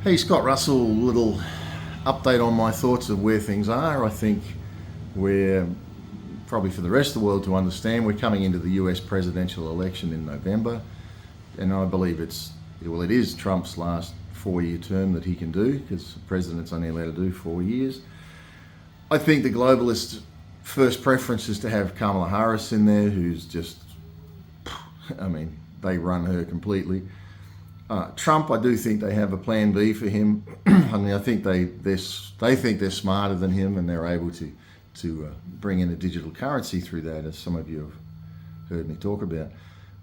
Hey, Scott Russell, little update on my thoughts of where things are. I think we're probably for the rest of the world to understand, we're coming into the US presidential election in November, and I believe it is Trump's last 4-year term that he can do, because the president's only allowed to do 4 years. I think the globalist first preference is to have Kamala Harris in there, who's just, they run her completely. Trump, I do think they have a plan B for him. I think they think they're smarter than him, and they're able to bring in a digital currency through that, as some of you have heard me talk about.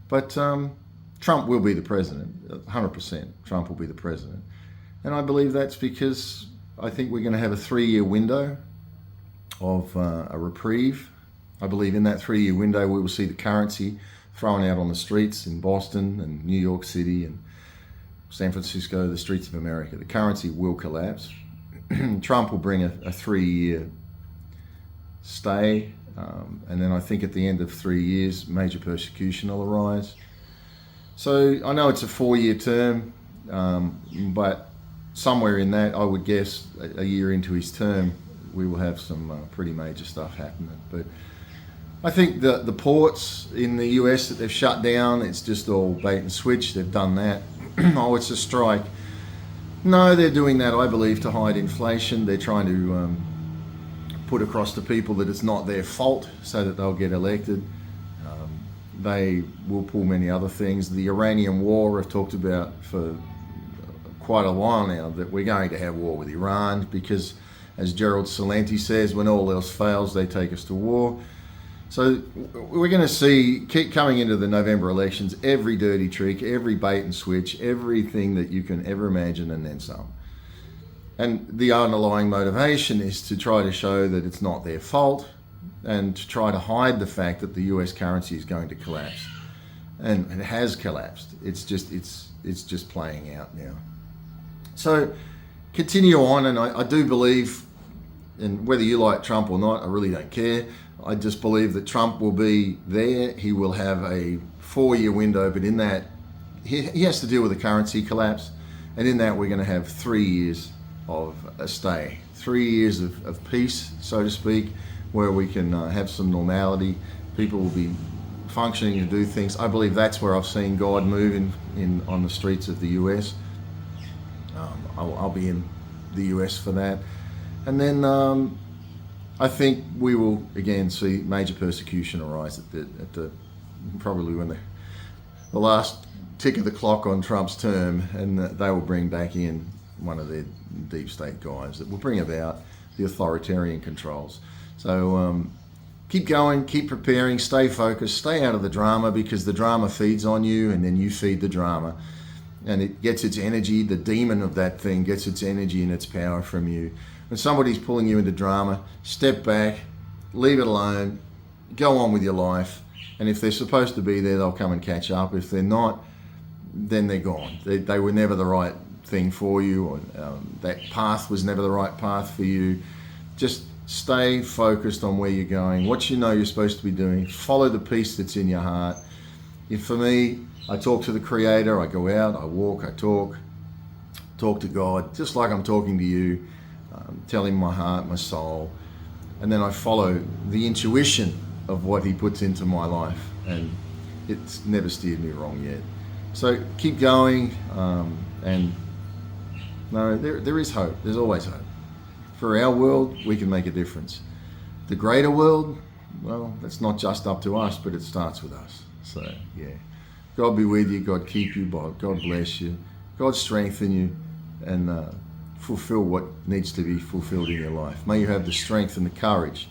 But Trump will be the president, 100%. Trump will be the president. And I believe that's because I think we're going to have a 3-year window of a reprieve. I believe in that 3-year window we will see the currency thrown out on the streets in Boston and New York City and San Francisco, the streets of America. The currency will collapse. Trump will bring a 3-year stay, and then I think at the end of 3 years, major persecution will arise. So I know it's a 4-year term, but somewhere in that, I would guess a year into his term, we will have some pretty major stuff happening. But I think the ports in the US that they've shut down, it's just all bait and switch. They've done that. Oh, it's a strike. No, they're doing that, I believe, to hide inflation. They're trying to put across to people that it's not their fault so that they'll get elected. They will pull many other things. The Iranian war, I've talked about for quite a while now, that we're going to have war with Iran because, as Gerald Celente says, when all else fails, they take us to war. So we're going to keep coming into the November elections, every dirty trick, every bait and switch, everything that you can ever imagine, and then some. And the underlying motivation is to try to show that it's not their fault, and to try to hide the fact that the US currency is going to collapse. And it has collapsed. It's just playing out now. So continue on, and I do believe, and whether you like Trump or not, I really don't care. I just believe that Trump will be there. He will have a 4-year window, but in that, he has to deal with the currency collapse. And in that, we're going to have 3 years of a stay. 3 years of peace, so to speak, where we can have some normality. People will be functioning to do things. I believe that's where I've seen God move on the streets of the US. I'll be in the US for that. And then I think we will again see major persecution arise at the probably when the last tick of the clock on Trump's term, and they will bring back in one of their deep state guys that will bring about the authoritarian controls. So keep going, keep preparing, stay focused, stay out of the drama, because the drama feeds on you, and then you feed the drama, and it gets its energy. The demon of that thing gets its energy and its power from you. When somebody's pulling you into drama, step back, leave it alone, go on with your life. And if they're supposed to be there, they'll come and catch up. If they're not, then they're gone. They were never the right thing for you, or that path was never the right path for you. Just stay focused on where you're going, what you know you're supposed to be doing. Follow the peace that's in your heart. For me, I talk to the Creator. I go out, I walk, I talk to God, just like I'm talking to you. Tell him my heart, my soul, and then I follow the intuition of what he puts into my life, and it's never steered me wrong yet. So keep going, and no, there is hope. There's always hope. For our world, we can make a difference. The greater world, well, that's not just up to us, but it starts with us. So yeah, God be with you, God keep you, God bless you, God strengthen you, and fulfill what needs to be fulfilled in your life. May you have the strength and the courage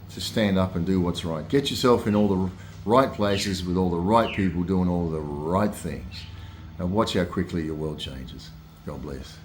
to stand up and do what's right. Get yourself in all the right places with all the right people doing all the right things. And watch how quickly your world changes. God bless.